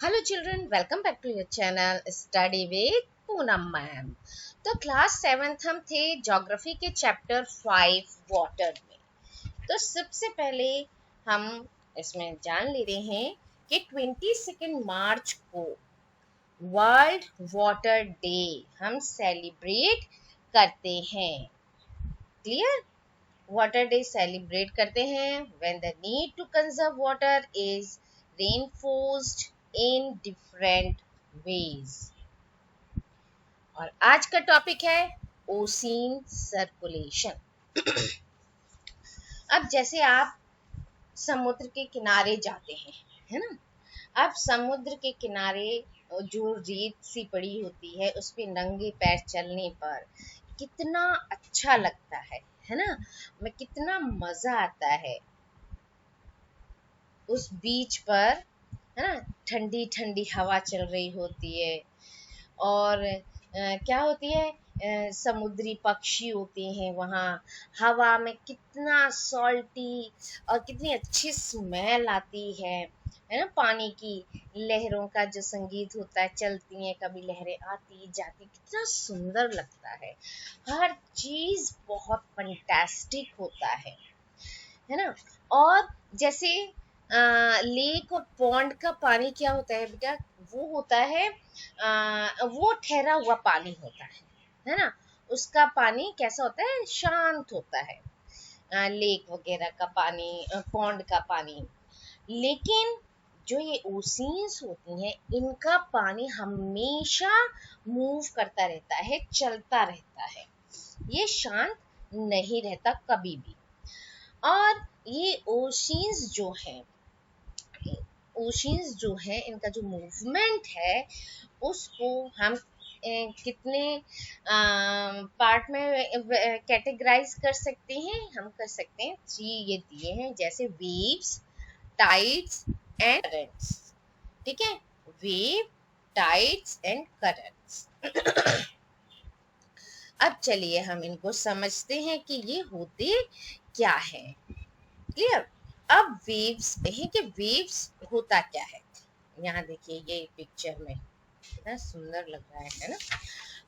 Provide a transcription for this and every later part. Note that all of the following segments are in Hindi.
Hello children, welcome back to your channel Study with Poonam ma'am. तो क्लास 7th हम थे ज्योग्राफी के चैप्टर 5 वाटर में। तो सबसे पहले हम इसमें जान ले रहे हैं कि 22 मार्च को वर्ल्ड वाटर डे हम सेलिब्रेट करते हैं। क्लियर? वाटर डे सेलिब्रेट करते हैं when the need to conserve water is reinforced in different ways। और आज का टॉपिक है ओसीन सर्कुलेशन। अब जैसे आप समुद्र के किनारे जाते हैं, है ना? अब समुद्र के किनारे जो रेत सी पड़ी होती है उस पे नंगे पैर चलने पर कितना अच्छा लगता है ना? में कितना मजा आता है उस बीच पर, है ना? ठंडी ठंडी हवा चल रही होती है और क्या होती है, समुद्री पक्षी होते हैं वहाँ। हवा में कितना सॉल्टी और कितनी अच्छी स्मेल आती है ना? पानी की लहरों का जो संगीत होता है, चलती हैं कभी लहरें आती जाती, कितना सुंदर लगता है। हर चीज बहुत फंटास्टिक होता है ना? और जैसे लेक और पॉन्ड का पानी क्या होता है बेटा? वो होता है वो ठहरा हुआ पानी होता है ना? उसका पानी कैसा होता है? शांत होता है। लेक वगैरह का पानी, पॉन्ड का पानी। लेकिन जो ये ओशियंस होती हैं इनका पानी हमेशा मूव करता रहता है, चलता रहता है। ये शांत नहीं रहता कभी भी। और ये ओशियंस जो है इनका जो मूवमेंट है उसको हम कितने पार्ट में कैटेगराइज कर सकते हैं? हम कर सकते हैं 3, ये दिए हैं जैसे वेव्स, टाइड्स एंड करंट्स। ठीक है? Wave, tides and currents. अब चलिए हम इनको समझते हैं कि ये होते क्या है। क्लियर? अब वेव्स है कि वेव्स होता क्या है। यहाँ देखिए ये पिक्चर में कितना सुंदर लग रहा है ना?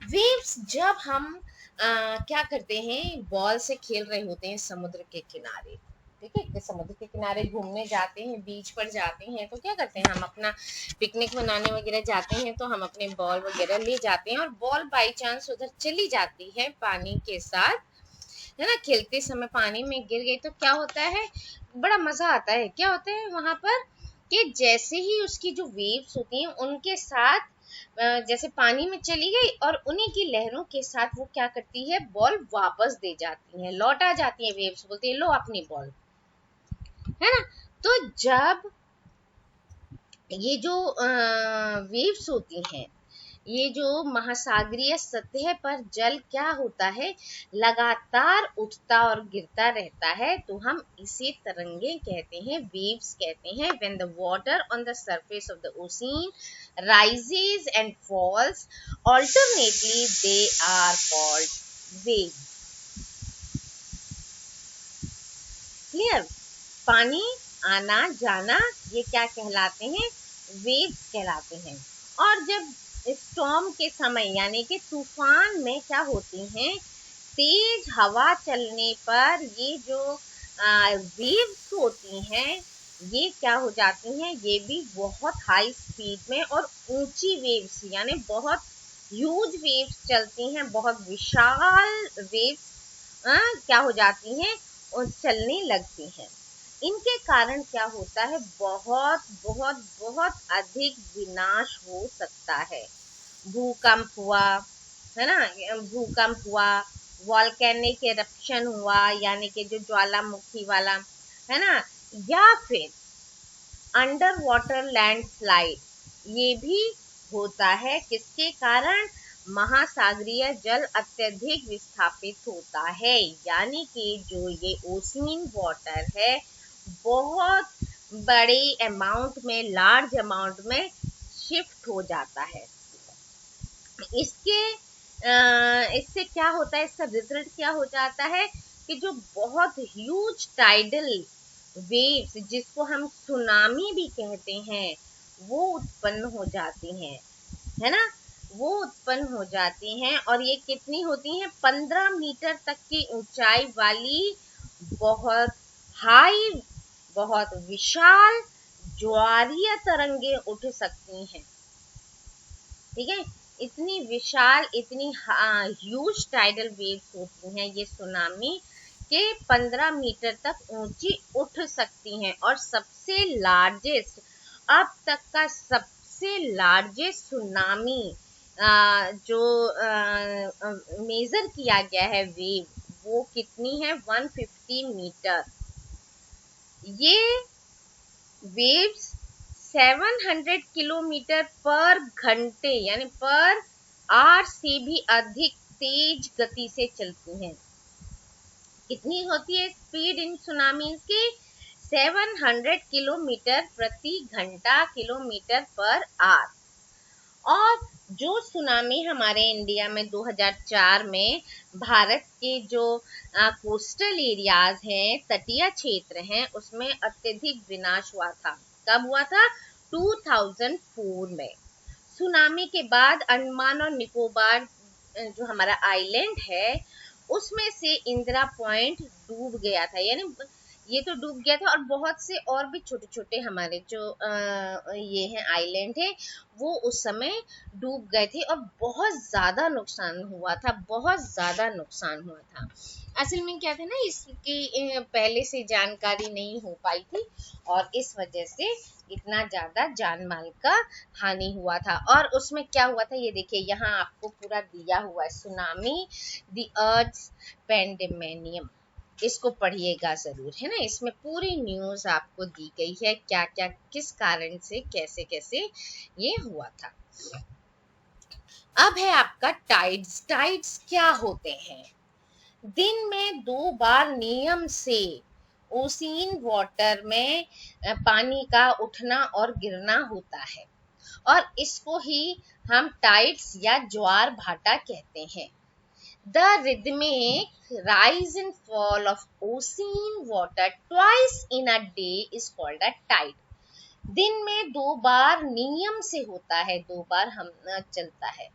वेव्स जब हम क्या करते हैं, बॉल से खेल रहे होते हैं समुद्र के किनारे। ठीक है? कि समुद्र के किनारे घूमने जाते हैं, बीच पर जाते हैं, तो क्या करते हैं हम अपना पिकनिक मनाने वगैरह जाते हैं तो हम अपने बॉल वगैरह ले जाते हैं और बॉल बाई चांस उधर चली जाती है पानी के साथ, है ना? खेलते समय पानी में गिर गई तो क्या होता है, बड़ा मजा आता है। क्या होता है वहां पर कि जैसे ही उसकी जो वेव्स होती हैं उनके साथ जैसे पानी में चली गई और उन्हीं की लहरों के साथ वो क्या करती है, बॉल वापस दे जाती है, लौटा जाती है। वेव्स बोलती है लो अपनी बॉल, है ना? तो जब ये जो वेव्स होती हैं, ये जो महासागरीय सतह पर जल क्या होता है, लगातार उठता और गिरता रहता है, तो हम इसे तरंगे कहते हैं, वेव्स कहते हैं। When the water on the surface of the ocean rises and falls alternately, they are called waves. Clear? पानी आना जाना ये क्या कहलाते हैं? वेव्स कहलाते हैं। और जब स्टॉर्म के समय यानी कि तूफान में क्या होती हैं, तेज हवा चलने पर ये जो वेव्स होती हैं ये क्या हो जाती हैं, ये भी बहुत हाई स्पीड में और ऊंची वेव्स यानी बहुत ह्यूज वेव्स चलती हैं, बहुत विशाल वेव्स क्या हो जाती हैं और चलने लगती हैं। इनके कारण क्या होता है, बहुत बहुत बहुत अधिक विनाश हो सकता है। भूकंप हुआ, है ना? भूकंप हुआ, वॉल्केनिक एरप्शन हुआ यानी कि जो ज्वालामुखी वाला, है ना? या फिर अंडर वाटर लैंडस्लाइड ये भी होता है। किसके कारण? महासागरीय जल अत्यधिक विस्थापित होता है यानी कि जो ये ओशियन वाटर है बहुत बड़े अमाउंट में, लार्ज अमाउंट में शिफ्ट हो जाता है। इससे क्या होता है, इसका रिजल्ट क्या हो जाता है कि जो बहुत ह्यूज टाइडल वेव्स जिसको हम सुनामी भी कहते हैं वो उत्पन्न हो जाती हैं, है ना, वो उत्पन्न हो जाती हैं। और ये कितनी होती हैं? 15 मीटर तक की ऊंचाई वाली बहुत हाई, बहुत विशाल ज्वारीय तरंगे उठ सकती हैं। ठीक है, इतनी विशाल, इतनी ह्यूज टाइडल वेव्स होती हैं ये सुनामी के 15 मीटर तक ऊंची उठ सकती हैं। और सबसे लार्जेस्ट, अब तक का सबसे लार्जेस्ट सुनामी जो मेजर किया गया है वेव, वो कितनी है? 150 मीटर। ये वेव्स 700 किलोमीटर पर घंटे यानी पर आवर से भी अधिक तेज गति से चलती हैं। कितनी होती है स्पीड इन सुनामीज की? 700 किलोमीटर प्रति घंटा, किलोमीटर पर आवर। और जो सुनामी हमारे इंडिया में 2004 में भारत के जो कोस्टल एरियाज हैं, तटीय क्षेत्र हैं, उसमें अत्यधिक विनाश हुआ था। कब हुआ था? 2004 में। सुनामी के बाद अंडमान और निकोबार जो हमारा आइलैंड है, उसमें से इंदिरा पॉइंट डूब गया था, यानी ये तो डूब गया था। और बहुत से और भी छोटे छोटे हमारे जो ये हैं आइलैंड है, वो उस समय डूब गए थे और बहुत ज्यादा नुकसान हुआ था, बहुत ज्यादा नुकसान हुआ था। असल में क्या था ना, इसकी पहले से जानकारी नहीं हो पाई थी और इस वजह से इतना ज्यादा जान माल का हानि हुआ था। और उसमें क्या हुआ था ये देखिए, यहाँ आपको पूरा दिया हुआ है, सुनामी द अर्थ पेंडेमेनियम, इसको पढ़िएगा जरूर, है ना। इसमें पूरी न्यूज आपको दी गई है, क्या क्या किस कारण से कैसे कैसे ये हुआ था। अब है आपका टाइड्स। टाइड्स क्या होते हैं? दिन में 2 बार नियम से ओशियन वाटर में पानी का उठना और गिरना होता है और इसको ही हम टाइड्स या ज्वार भाटा कहते हैं। The rhythmic rise and fall of ocean water twice in a day is called a tide. दिन में 2 बार नियम से होता है, 2 बार हम चलता है।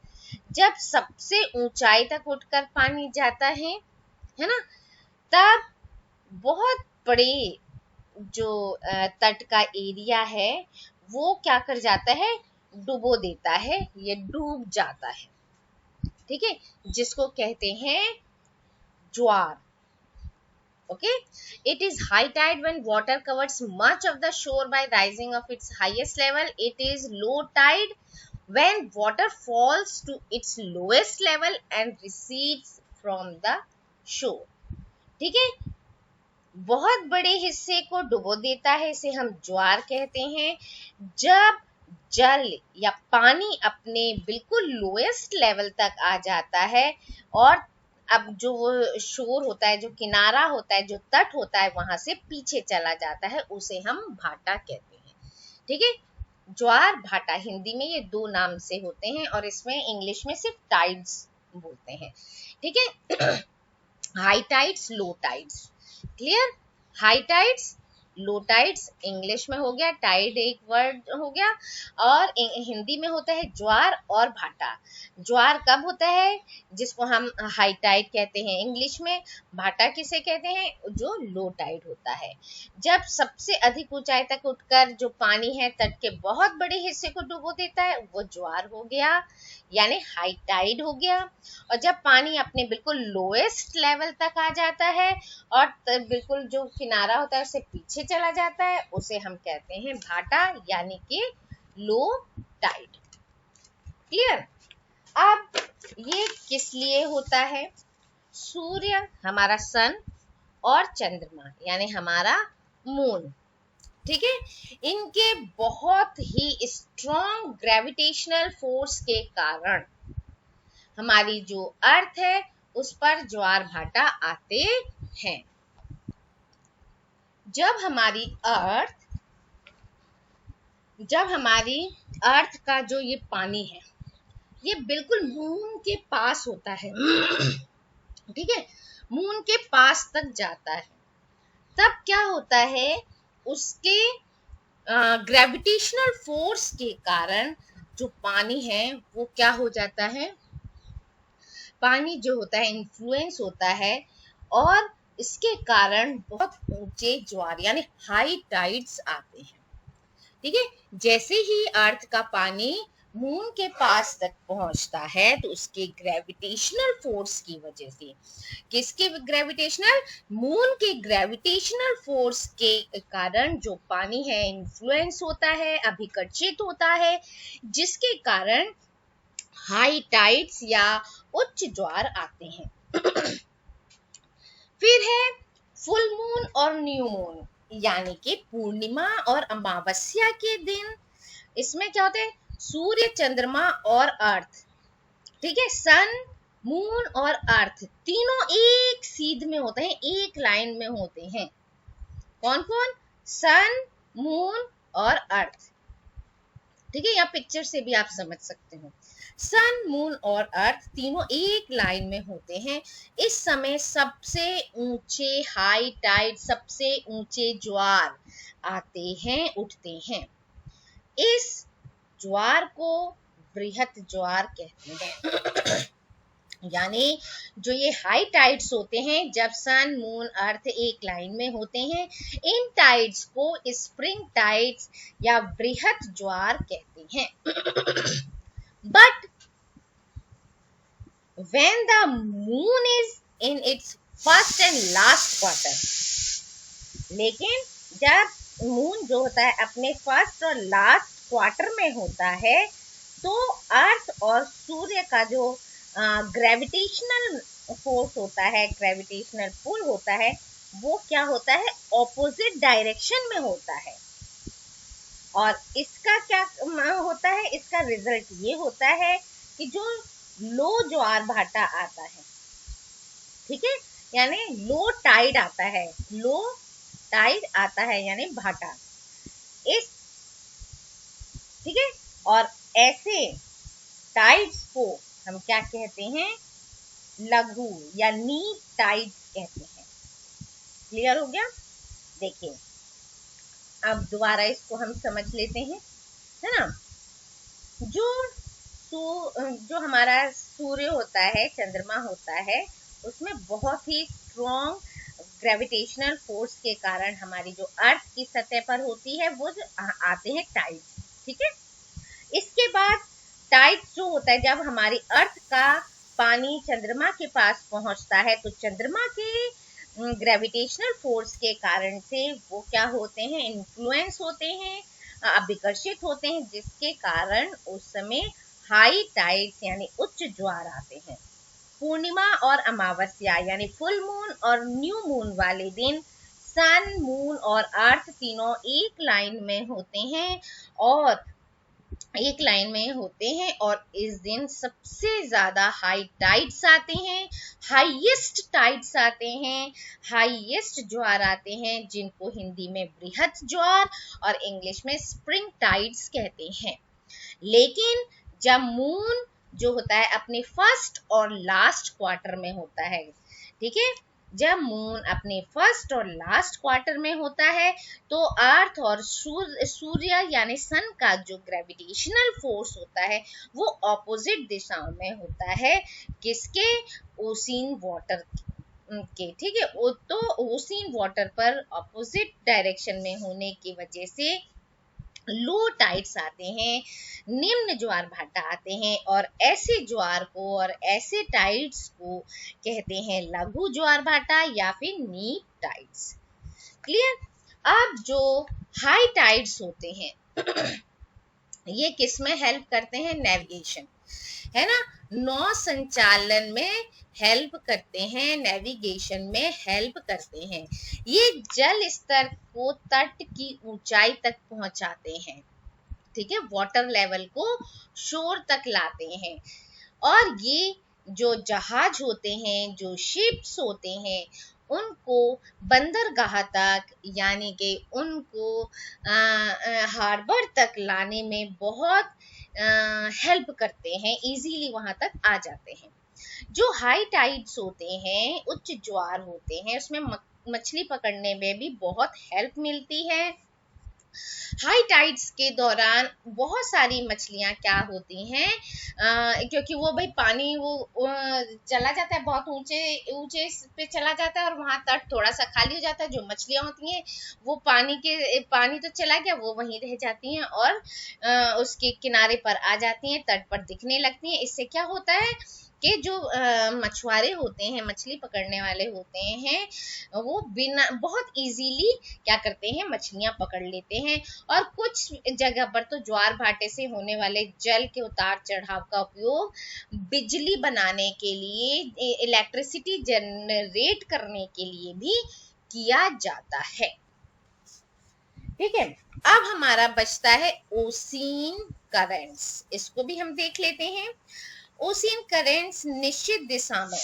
जब सबसे ऊंचाई तक उठकर पानी जाता है ना, तब बहुत बड़े जो तट का एरिया है वो क्या कर जाता है? डुबो देता है, ये डूब जाता है। ठीक है, जिसको कहते हैं ज्वार। Okay, it is high tide when water covers much of the shore by rising of its highest level. It is low tide when water falls to its lowest level and recedes from the shore. ठीक है, बहुत बड़े हिस्से को डुबो देता है, इसे हम ज्वार कहते हैं। जब जल या पानी अपने बिल्कुल लोएस्ट लेवल तक आ जाता है और अब जो वो शोर होता है, जो किनारा होता है, जो तट होता है, वहां से पीछे चला जाता है, उसे हम भाटा कहते हैं। ठीक है, ज्वार भाटा हिंदी में ये 2 नाम से होते हैं और इसमें इंग्लिश में सिर्फ टाइड्स बोलते हैं। ठीक है, हाई टाइड्स, लो टाइड्स, क्लियर। हाई टाइड्स, लो टाइड्स इंग्लिश में हो गया, टाइड एक वर्ड हो गया, और हिंदी में होता है ज्वार और भाटा। ज्वार कब होता है? जिसको हम हाई टाइड कहते हैं इंग्लिश में। भाटा किसे कहते हैं? जो लो टाइड होता है। जब सबसे अधिक ऊंचाई तक उठकर जो पानी है तट के बहुत बड़े हिस्से को डुबो देता है, वो ज्वार हो गया, यानी हाई टाइड हो गया। और जब पानी अपने बिल्कुल लोएस्ट लेवल तक आ जाता है और बिल्कुल जो किनारा होता है उससे पीछे चला जाता है, उसे हम कहते हैं भाटा, यानी कि लो टाइड। क्लियर। अब ये किस लिए होता है? सूर्य, हमारा सन, और चंद्रमा यानी हमारा मून, ठीक है, इनके बहुत ही स्ट्रॉन्ग ग्रेविटेशनल फोर्स के कारण हमारी जो अर्थ है उस पर ज्वार भाटा आते हैं। जब हमारी अर्थ का जो ये पानी है ये बिल्कुल मून के पास होता है ठीक है, मून के पास तक जाता है, तब क्या होता है? उसके ग्रेविटेशनल फोर्स के कारण जो पानी है वो क्या हो जाता है, पानी जो होता है इन्फ्लुएंस होता है, और इसके कारण बहुत ऊंचे ज्वार यानी हाई टाइड्स आते हैं। ठीक है, जैसे ही अर्थ का पानी मून के पास तक पहुंचता है तो उसके ग्रेविटेशनल फोर्स की वजह से, किसके ग्रेविटेशनल, मून के ग्रेविटेशनल फोर्स के कारण जो पानी है इन्फ्लुएंस होता है, अभिकर्षित होता है, जिसके कारण हाई टाइड्स या उच्च ज्वार आते हैं। फिर है फुल मून और न्यू मून, यानी कि पूर्णिमा और अमावस्या के दिन। इसमें क्या होते हैं, सूर्य, चंद्रमा और अर्थ, ठीक है, सन, मून और अर्थ तीनों एक सीध में होते हैं, एक लाइन में होते हैं। कौन कौन, सन, मून और अर्थ। ठीक है, या पिक्चर से भी आप समझ सकते हो। सन, मून और अर्थ तीनों एक लाइन में होते हैं। इस समय सबसे ऊंचे हाई टाइड, सबसे ऊंचे ज्वार आते हैं, उठते हैं। इस ज्वार को बृहत ज्वार कहते हैं। यानी जो ये हाई टाइड्स होते हैं, जब सन, मून, अर्थ एक लाइन में होते हैं, इन टाइड्स को स्प्रिंग टाइड्स या बृहत ज्वार कहते हैं। But when the moon is in its first and last quarter, लेकिन जब मून जो होता है अपने फर्स्ट और लास्ट क्वार्टर में होता है, तो अर्थ और सूर्य का जो ग्रेविटेशनल फोर्स होता है, ग्रेविटेशनल पुल होता है, वो क्या होता है, ऑपोजिट डायरेक्शन में होता है। और इसका क्या होता है, इसका रिजल्ट ये होता है कि जो लो ज्वार भाटा आता है, ठीक है, यानी लो टाइड आता है, लो टाइड आता है यानी भाटा, इस, ठीक है, और ऐसे टाइड्स को हम क्या कहते हैं, लघु या नीप टाइड्स कहते हैं। क्लियर हो गया? देखिए अब दोबारा इसको हम समझ लेते हैं, है ना। जो जो हमारा सूर्य होता है, चंद्रमा होता है, उसमें बहुत ही स्ट्रॉन्ग ग्रेविटेशनल फोर्स के कारण हमारी जो अर्थ की सतह पर होती है वो आते हैं टाइड्स। ठीक है, इसके बाद टाइड्स जो होता है, जब हमारी अर्थ का पानी चंद्रमा के पास पहुंचता है, तो चंद्रमा के ग्रेविटेशनल फोर्स के कारण से वो क्या होते हैं, इन्फ्लुएंस होते हैं, अभिकर्षित होते हैं, जिसके कारण उस समय हाई टाइड्स यानी उच्च ज्वार आते हैं। पूर्णिमा और अमावस्या यानी फुल मून और न्यू मून वाले दिन सन, मून और अर्थ तीनों एक लाइन में होते हैं, और एक लाइन में होते हैं, और इस दिन सबसे ज्यादा हाई टाइड्स आते हैं, हाईएस्ट टाइड्स आते हैं, हाईएस्ट ज्वार आते हैं, जिनको हिंदी में बृहत ज्वार और इंग्लिश में स्प्रिंग टाइड्स कहते हैं। लेकिन जब मून जो होता है अपने फर्स्ट और लास्ट क्वार्टर में होता है, ठीक है, जब मून अपने फर्स्ट और लास्ट क्वार्टर में होता है, तो अर्थ और सूर्य यानी सन का जो ग्रेविटेशनल फोर्स होता है वो ऑपोजिट दिशाओं में होता है, किसके, ओशियन वाटर के। ठीक है, तो ओशियन वाटर पर ऑपोजिट डायरेक्शन में होने की वजह से लो टाइड्स आते हैं, निम्न ज्वार भाटा आते हैं, और ऐसे ज्वार को और ऐसे टाइड्स को कहते हैं लघु ज्वार भाटा या फिर नीप टाइड्स। क्लियर? अब जो हाई टाइड्स होते हैं ये किस में हेल्प करते हैं, नेविगेशन, है ना, नौ संचालन में हेल्प करते हैं, नेविगेशन में हेल्प करते हैं। ये जल स्तर को तट की ऊंचाई तक पहुंचाते हैं, ठीक है, वाटर लेवल को शोर तक लाते हैं। और ये जो जहाज होते हैं, जो शिप्स होते हैं, उनको बंदरगाह तक यानी कि उनको हार्बर तक लाने में बहुत हेल्प करते हैं, इजीली वहां तक आ जाते हैं। जो हाई टाइड्स होते हैं, उच्च ज्वार होते हैं, उसमें मछली पकड़ने में भी बहुत हेल्प मिलती है, हाई टाइड्स के दौरान बहुत सारी मछलियां क्या होती हैं, क्योंकि वो भाई पानी वो चला जाता है, बहुत ऊंचे ऊंचे पे चला जाता है और वहां तट थोड़ा सा खाली हो जाता है। जो मछलियां होती हैं वो पानी तो चला गया, वो वहीं रह जाती हैं और उसके किनारे पर आ जाती हैं, तट पर दिखने लगती हैं। इससे क्या होता है कि जो मछुआरे होते हैं, मछली पकड़ने वाले होते हैं, वो बिना बहुत इजीली क्या करते हैं, मछलियां पकड़ लेते हैं। और कुछ जगह पर तो ज्वार भाटे से होने वाले जल के उतार चढ़ाव का उपयोग बिजली बनाने के लिए, इलेक्ट्रिसिटी जनरेट करने के लिए भी किया जाता है। ठीक है, अब हमारा बचता है ओशियन करेंट्स। इसको भी हम देख लेते हैं। ओशियन करेंट्स निश्चित दिशा में,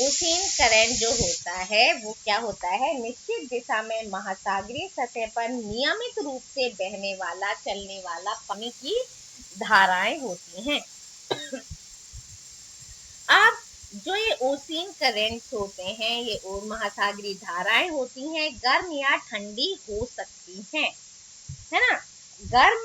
ओशियन करंट जो होता है वो क्या होता है, निश्चित दिशा में महासागरीय सतह पर नियमित रूप से बहने वाला, चलने वाला पानी की धाराएं होती हैं। अब जो ये ओशियन करंट्स होते हैं, ये महासागरीय धाराएं होती हैं, गर्म या ठंडी हो सकती हैं, है ना। गर्म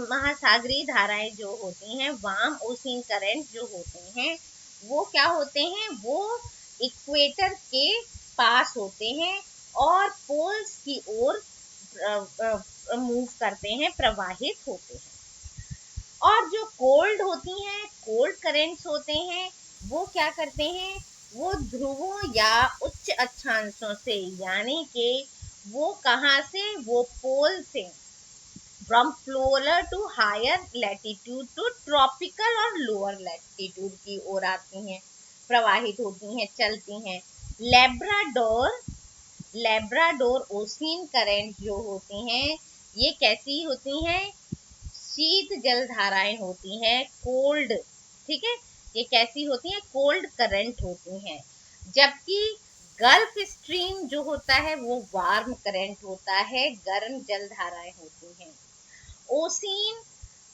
महासागरीय धाराएं जो होती हैं, वार्म ओशियन करंट जो होते हैं, वो क्या होते हैं, वो इक्वेटर के पास होते हैं और पोल्स की ओर मूव करते हैं, प्रवाहित होते हैं। और जो कोल्ड होती हैं, कोल्ड करेंट्स होते हैं, वो क्या करते हैं, वो ध्रुवों या उच्च अक्षांशों से, यानी कि वो कहाँ से, वो पोल से, from polar to higher latitude to tropical और लोअर लैटिट्यूड की ओर आती हैं, प्रवाहित होती हैं, चलती हैं। लेब्राडोर ओशियन करंट जो होती हैं, ये कैसी होती हैं, शीत जल धाराएं होती हैं, कोल्ड, ठीक है, ये कैसी होती हैं, कोल्ड करंट होती हैं। जबकि गल्फ स्ट्रीम जो होता है वो वार्म करंट होता है, गर्म जल धाराएं होती हैं। ओशियन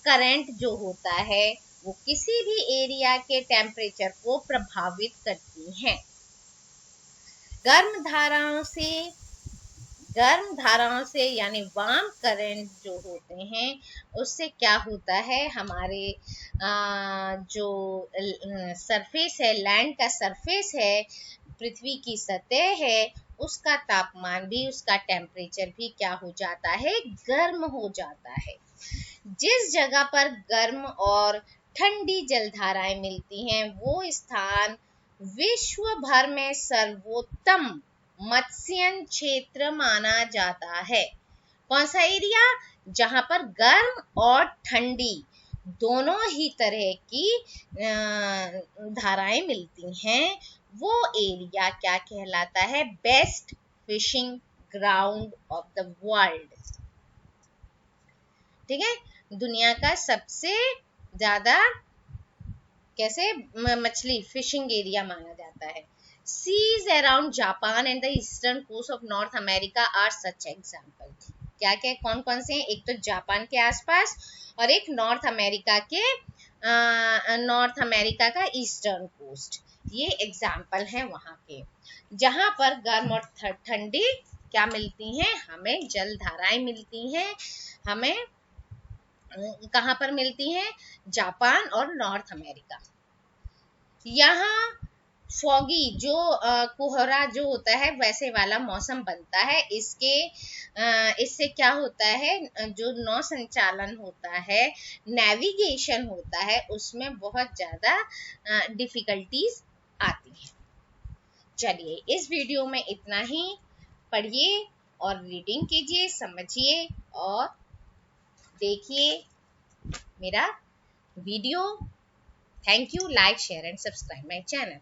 करंट जो होता है वो किसी भी एरिया के टेम्परेचर को प्रभावित करती हैं। गर्म धाराओं से यानी वार्म करंट जो होते हैं, उससे क्या होता है, हमारे जो सरफेस है, लैंड का सरफेस है, पृथ्वी की सतह है, उसका तापमान भी, उसका टेम्परेचर भी क्या हो जाता है, गर्म हो जाता है। जिस जगह पर गर्म और ठंडी जलधाराएं मिलती हैं, वो स्थान विश्व भर में सर्वोत्तम मत्स्यन क्षेत्र माना जाता है। कौन सा एरिया, जहां पर गर्म और ठंडी दोनों ही तरह की धाराएं मिलती हैं, वो एरिया क्या कहलाता है, best fishing ground of the world. ठीक है, दुनिया का सबसे ज्यादा कैसे मछली फिशिंग एरिया माना जाता है। Seas around Japan and the eastern coast of North America are such example. क्या क्या, कौन कौन से हैं, एक तो जापान के आसपास और एक नॉर्थ अमेरिका का ईस्टर्न कोस्ट, ये एग्जाम्पल हैं वहां के, जहां पर गर्म और ठंडी क्या मिलती हैं, हमें जल धाराएं मिलती हैं। हमें कहाँ पर मिलती हैं, जापान और नॉर्थ अमेरिका। यहाँ फॉगी जो कोहरा जो होता है, वैसे वाला मौसम बनता है। इससे क्या होता है, जो नौ संचालन होता है, नेविगेशन होता है, उसमें बहुत ज़्यादा डिफिकल्टीज आती हैं। चलिए, इस वीडियो में इतना ही। पढ़िए और रीडिंग कीजिए, समझिए और देखिए मेरा video. Thank you. Like, share and subscribe my channel.